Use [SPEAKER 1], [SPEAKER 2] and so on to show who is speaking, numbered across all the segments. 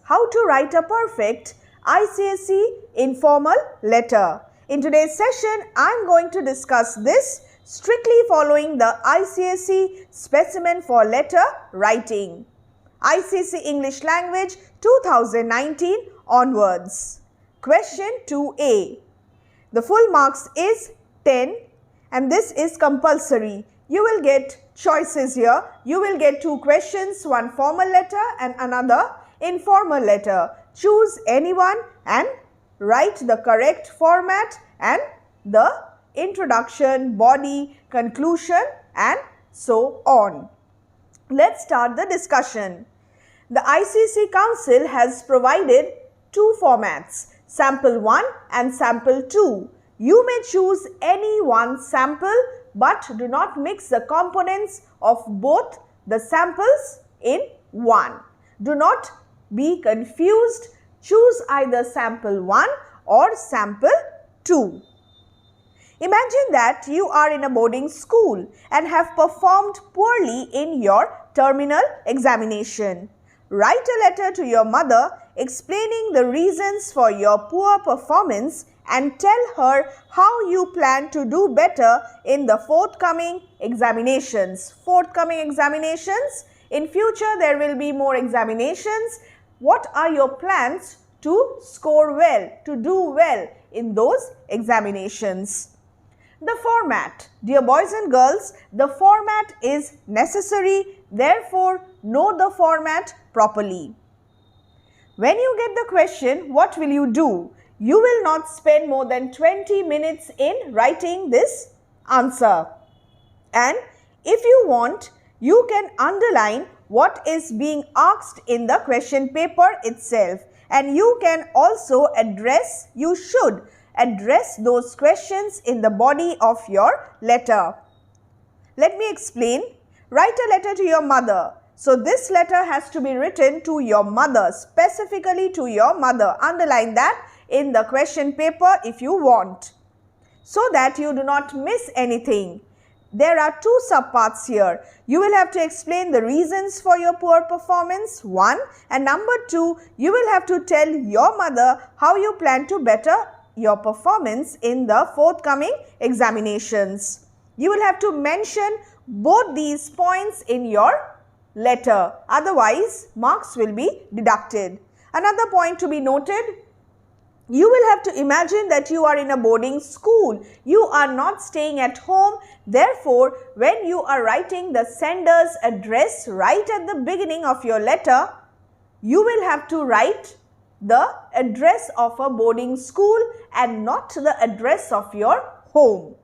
[SPEAKER 1] how to write a perfect Icse informal letter. In today's session, I am going to discuss this strictly following the Icse specimen for letter writing. Icse English Language 2019 onwards. Question 2A. The full marks is 10 and this is compulsory. You will get choices here. You will get 2 questions, one formal letter and another informal letter. Choose any one and write the correct format and the introduction, body, conclusion and so on. Let's start the discussion. The Icse Council has provided 2 formats, sample 1 and sample 2. You may choose any one sample but do not mix the components of both the samples in one. Do not be confused. Choose either sample 1 or sample 2. Imagine that you are in a boarding school and have performed poorly in your terminal examination. Write a letter to your mother explaining the reasons for your poor performance and tell her how you plan to do better in the forthcoming examinations. In future there will be more examinations. What are your plans to score well, to do well in those examinations? The format. Dear boys and girls, the format is necessary. Therefore, know the format properly. When you get the question, what will you do? You will not spend more than 20 minutes in writing this answer. And if you want, you can underline what is being asked in the question paper itself. And you can also you should address those questions in the body of your letter. Let me explain. Write a letter to your mother. So this letter has to be written to your mother, specifically to your mother. Underline that in the question paper if you want, so that you do not miss anything. There are 2 subparts here. You will have to explain the reasons for your poor performance, 1, and number 2, you will have to tell your mother how you plan to better your performance in the forthcoming examinations. You will have to mention both these points in your letter, otherwise marks will be deducted. Another point to be noted, you will have to imagine that you are in a boarding school. You are not staying at home. Therefore, when you are writing the sender's address right at the beginning of your letter, you will have to write the address of a boarding school and not the address of your home.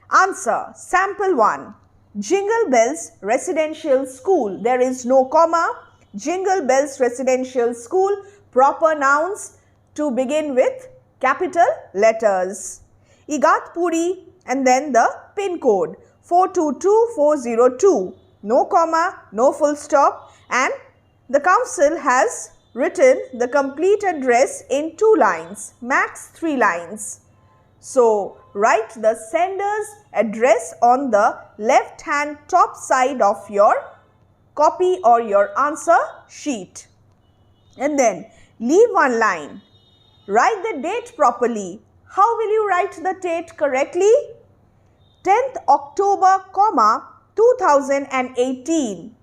[SPEAKER 1] Answer. Sample 1. Jingle Bells Residential School. There is no comma. Jingle Bells Residential School. Proper nouns to begin with capital letters. Igatpuri and then the pin code 422402. No comma, no full stop, and the council has written the complete address in 2 lines, max 3 lines. So, write the sender's address on the left hand top side of your copy or your answer sheet. And then leave 1 line. Write the date properly. How will you write the date correctly? 10th October, 2018.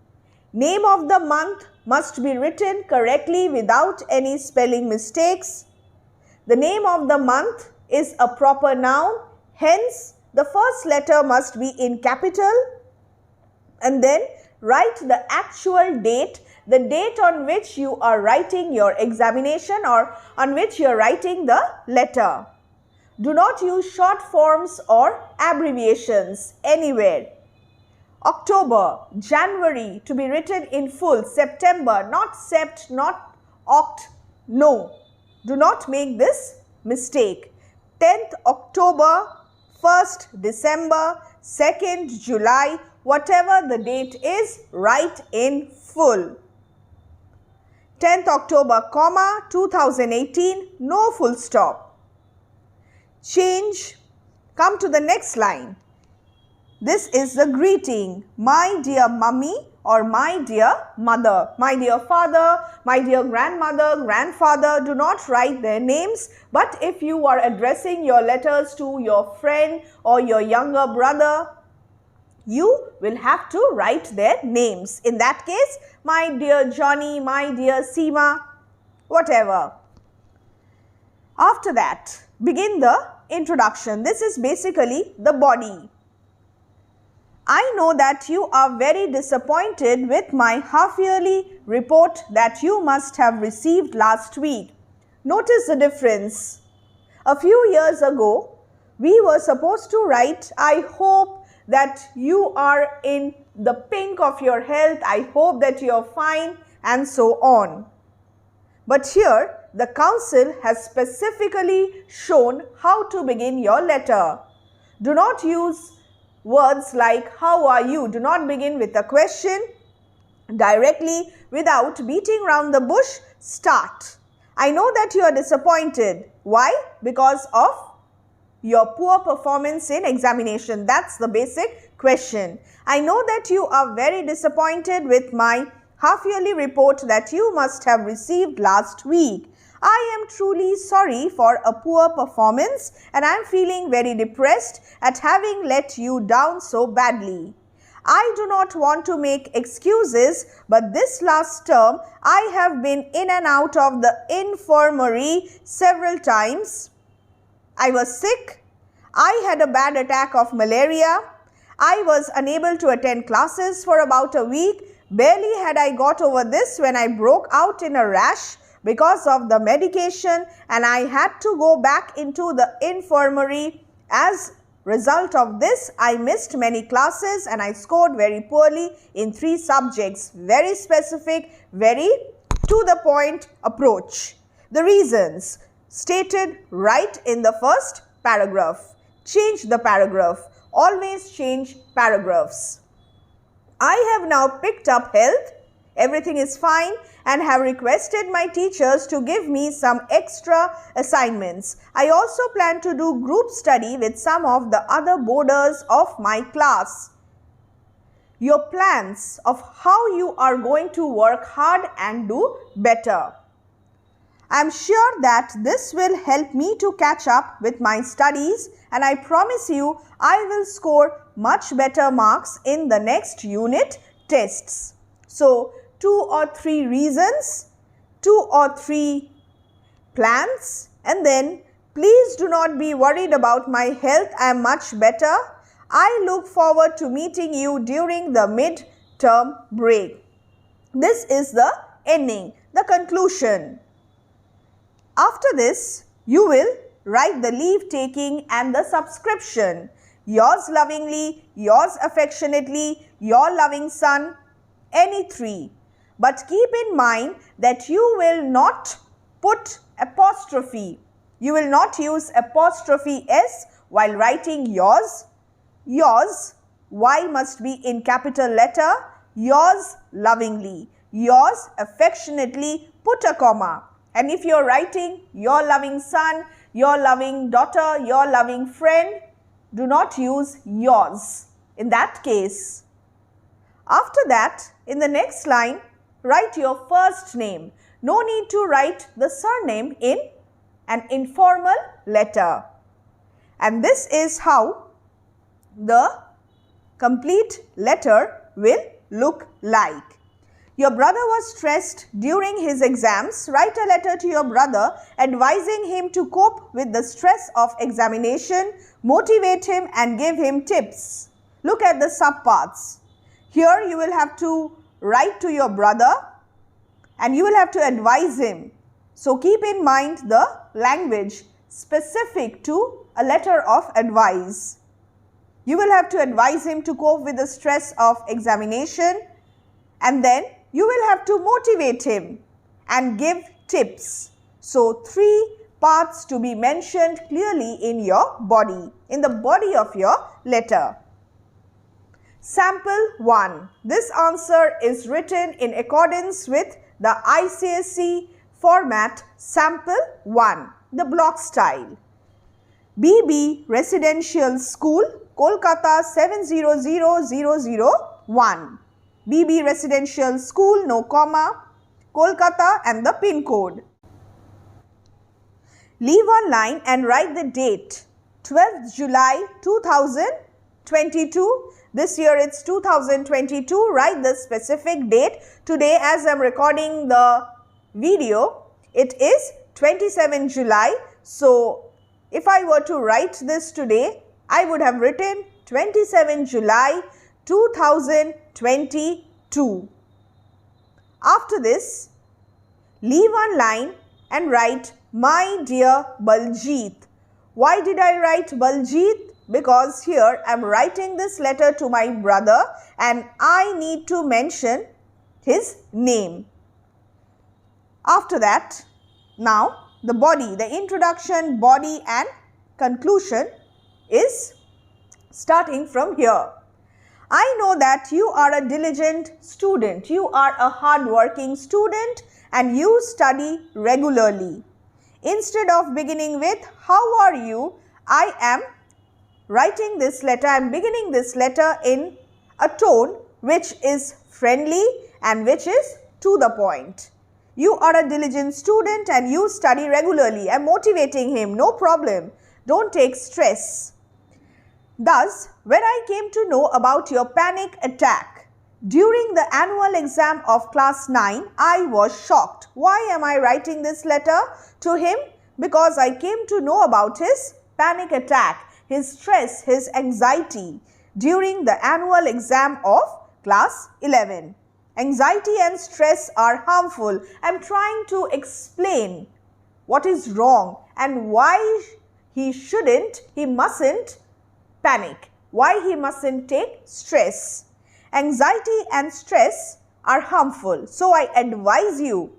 [SPEAKER 1] Name of the month must be written correctly without any spelling mistakes. The name of the month is a proper noun. Hence, the first letter must be in capital. And then write the actual date, the date on which you are writing your examination or on which you are writing the letter. Do not use short forms or abbreviations anywhere. October, January to be written in full, September, not sept, not oct, no. Do not make this mistake. 10th October, 1st December, 2nd July, whatever the date is, write in full. 10th October, 2018, no full stop. Change. Come to the next line. This is the greeting. My dear mummy, or my dear mother. My dear father, my dear grandmother, grandfather, do not write their names. But if you are addressing your letters to your friend or your younger brother, you will have to write their names. In that case, my dear Johnny, my dear Seema, whatever. After that, begin the introduction. This is basically the body. I know that you are very disappointed with my half-yearly report that you must have received last week. Notice the difference. A few years ago, we were supposed to write, I hope that you are in the pink of your health, I hope that you are fine, and so on. But here, the council has specifically shown how to begin your letter. Do not use words like how are you. Do not begin with a question. Directly, without beating around the bush, start. I know that you are disappointed. Why? Because of your poor performance in examination. That's the basic question. I know that you are very disappointed with my half-yearly report that you must have received last week. I am truly sorry for a poor performance and I am feeling very depressed at having let you down so badly. I do not want to make excuses, but this last term I have been in and out of the infirmary several times. I was sick. I had a bad attack of malaria. I was unable to attend classes for about a week. Barely had I got over this when I broke out in a rash because of the medication and I had to go back into the infirmary. As result of this, I missed many classes and I scored very poorly in 3 subjects. Very specific, very to the point approach. The reasons stated right in the first paragraph. Change the paragraph. Always change paragraphs. I have now picked up health. Everything is fine and have requested my teachers to give me some extra assignments. I also plan to do group study with some of the other boarders of my class. Your plans of how you are going to work hard and do better. I am sure that this will help me to catch up with my studies and I promise you I will score much better marks in the next unit tests. So, 2 or 3 reasons, 2 or 3 plans, and then please do not be worried about my health. I am much better. I look forward to meeting you during the mid-term break. This is the ending, the conclusion. After this, you will write the leave taking and the subscription. Yours lovingly, yours affectionately, your loving son, any 3. But keep in mind that you will not put apostrophe. You will not use apostrophe S while writing yours. Yours, Y must be in capital letter. Yours lovingly. Yours affectionately, put a comma. And if you are writing your loving son, your loving daughter, your loving friend, do not use yours in that case. After that, in the next line, write your first name. No need to write the surname in an informal letter. And this is how the complete letter will look like. Your brother was stressed during his exams. Write a letter to your brother advising him to cope with the stress of examination, motivate him and give him tips. Look at the subparts. Here you will have to write to your brother and you will have to advise him. So keep in mind the language specific to a letter of advice. You will have to advise him to cope with the stress of examination and then you will have to motivate him and give tips. So 3 parts to be mentioned clearly in your body, in the body of your letter. Sample 1. This answer is written in accordance with the Icse format. Sample 1. The block style. BB Residential School, Kolkata 700001. BB Residential School, no comma, Kolkata and the pin code. Leave one line and write the date, 12th July 2022. This year it's 2022. Write the specific date. Today, as I'm recording the video, it is 27 July. So, if I were to write this today, I would have written 27 July 2022. After this, leave one line and write, my dear Baljeet. Why did I write Baljeet? Because here I am writing this letter to my brother and I need to mention his name. After that, now the body, the introduction, body and conclusion is starting from here. I know that you are a diligent student, you are a hard-working student and you study regularly. Instead of beginning with, how are you? I am writing this letter, I am beginning this letter in a tone which is friendly and which is to the point. You are a diligent student and you study regularly. I am motivating him, no problem. Don't take stress. Thus, when I came to know about your panic attack during the annual exam of class 9, I was shocked. Why am I writing this letter to him? Because I came to know about his panic attack, his stress, his anxiety during the annual exam of class 11. Anxiety and stress are harmful. I am trying to explain what is wrong and why he mustn't panic, why he mustn't take stress. Anxiety and stress are harmful. So I advise you,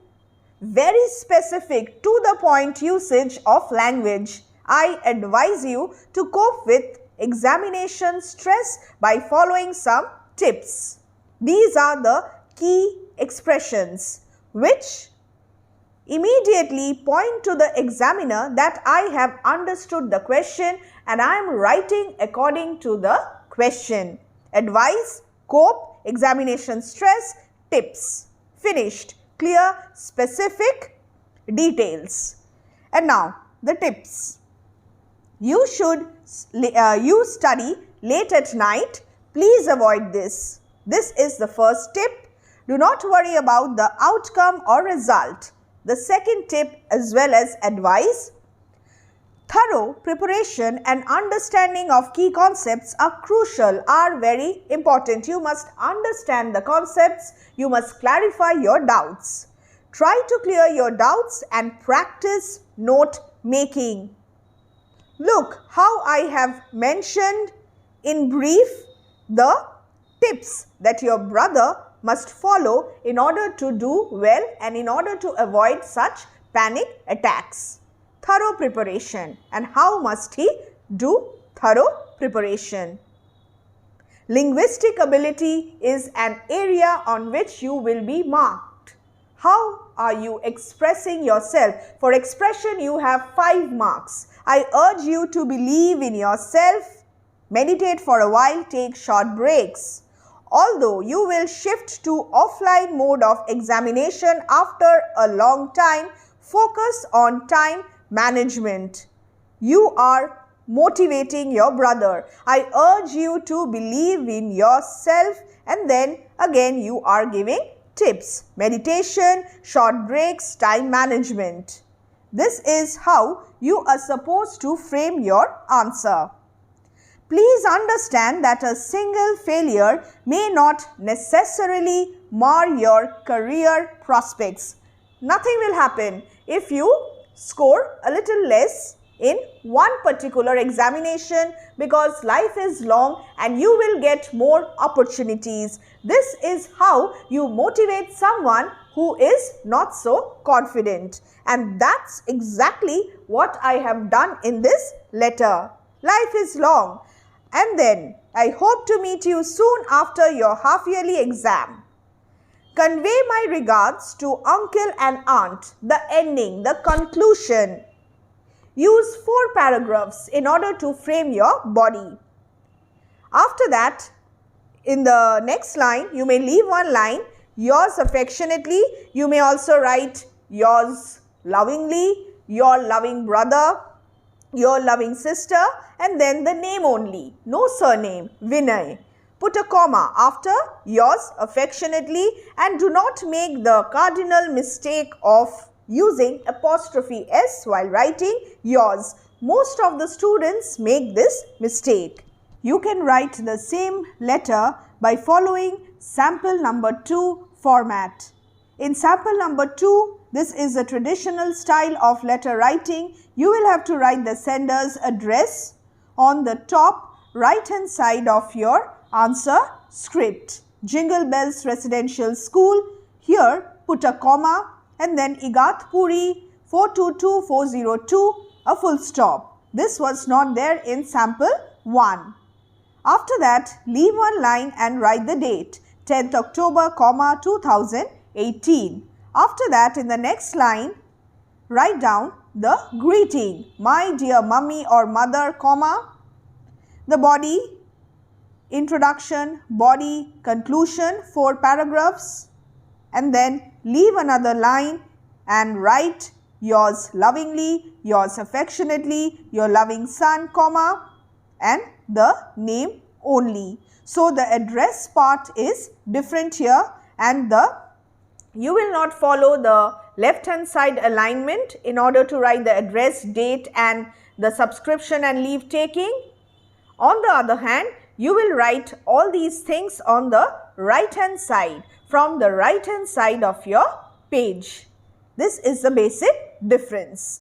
[SPEAKER 1] very specific to the point usage of language. I advise you to cope with examination stress by following some tips. These are the key expressions which immediately point to the examiner that I have understood the question and I am writing according to the question. Advice, cope, examination stress, tips. Finished. Clear, specific, details. And now the tips. You study late at night. Please avoid this. This is the first tip. Do not worry about the outcome or result. The second tip as well as advice. Thorough preparation and understanding of key concepts are crucial, are very important. You must understand the concepts. You must clarify your doubts. Try to clear your doubts and practice note making. Look how I have mentioned in brief the tips that your brother must follow in order to do well and in order to avoid such panic attacks. Thorough preparation. And how must he do thorough preparation? Linguistic ability is an area on which you will be marked. How are you expressing yourself? For expression, you have 5 marks. I urge you to believe in yourself. Meditate for a while, take short breaks. Although you will shift to offline mode of examination after a long time, focus on time management. You are motivating your brother. I urge you to believe in yourself, and then again you are giving tips. Meditation, short breaks, time management. This is how you are supposed to frame your answer. Please understand that a single failure may not necessarily mar your career prospects. Nothing will happen if you score a little less in one particular examination, because life is long and you will get more opportunities. This is how you motivate someone who is not so confident. And that's exactly what I have done in this letter. Life is long. And then I hope to meet you soon after your half-yearly exam. Convey my regards to uncle and aunt. The ending, the conclusion. Use 4 paragraphs in order to frame your body. After that, In the next line, you may leave one line, yours affectionately. You may also write yours lovingly, your loving brother, your loving sister, and then the name only, no surname, Vinay. Put a comma after yours affectionately and do not make the cardinal mistake of using apostrophe S while writing yours. Most of the students make this mistake. You can write the same letter by following sample number 2 format. In sample number 2, this is a traditional style of letter writing. You will have to write the sender's address on the top right hand side of your answer script. Jingle Bells Residential School. Here put a comma and then Igatpuri 422402, a full stop. This was not there in sample 1. After that, leave one line and write the date, 10th October, 2018. After that, in the next line, write down the greeting, my dear mummy or mother, comma, the body, introduction, body, conclusion, 4 paragraphs, and then leave another line and write yours lovingly, yours affectionately, your loving son, comma, and the name only. So the address part is different here, and you will not follow the left hand side alignment in order to write the address, date and the subscription and leave taking. On the other hand, you will write all these things on the right hand side, from the right hand side of your page. This is the basic difference.